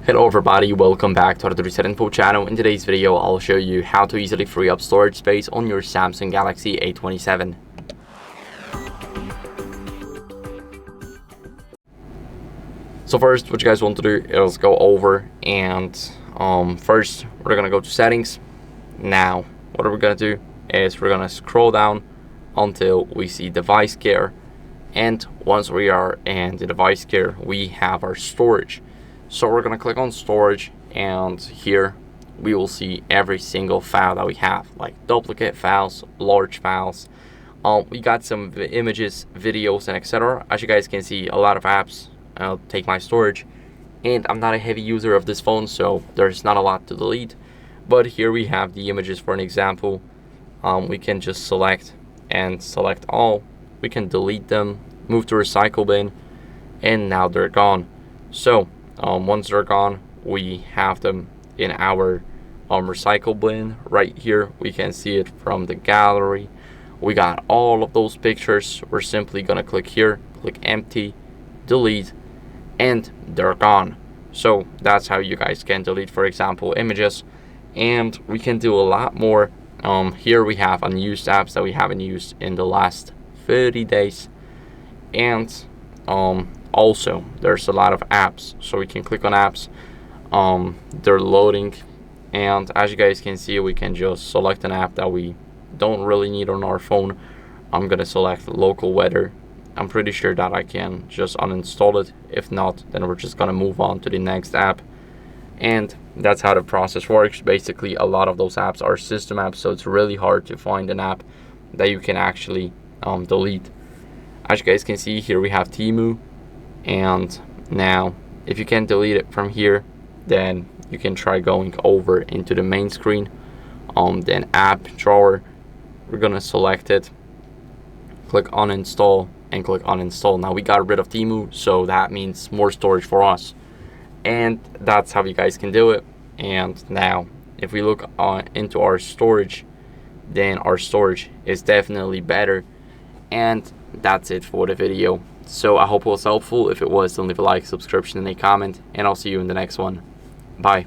Hello everybody, welcome back to the HardReset.Info channel. In today's video, I'll show you how to easily free up storage space on your Samsung Galaxy A27. So first, what you guys want to do is go over and first we're gonna go to settings. Now, what we're gonna do is we're gonna scroll down until we see device care, and once we are in the device care, we have our storage. So we're gonna click on storage, and here we will see every single file that we have, like duplicate files, large files. We got some images, videos, and etc. As you guys can see, a lot of apps take my storage, and I'm not a heavy user of this phone, so there's not a lot to delete. But here we have the images for an example. We can just select all. We can delete them, move to recycle bin, and now they're gone. So once they're gone, we have them in our recycle bin right here. We can see it from the gallery. We got all of those pictures. We're simply gonna click here, click empty, delete, and they're gone. So that's how you guys can delete, for example, images. And we can do a lot more. Here we have unused apps that we haven't used in the last 30 days, and also there's a lot of apps, so we can click on apps. They're loading, and as you guys can see, we can just select an app that we don't really need on our phone. I'm gonna select local weather. I'm pretty sure that I can just uninstall it. If not, then we're just gonna move on to the next app, and that's how the process works. Basically, a lot of those apps are system apps, so it's really hard to find an app that you can actually delete. As you guys can see, here we have Temu. And now, if you can't delete it from here, then you can try going over into the main screen. Then app drawer, we're gonna select it, click uninstall, and click uninstall. Now we got rid of Temu, so that means more storage for us. And that's how you guys can do it. And now, if we look into our storage, then our storage is definitely better. And that's it for the video. So I hope it was helpful. If it was, then leave a like, subscription, and a comment, and I'll see you in the next one. Bye.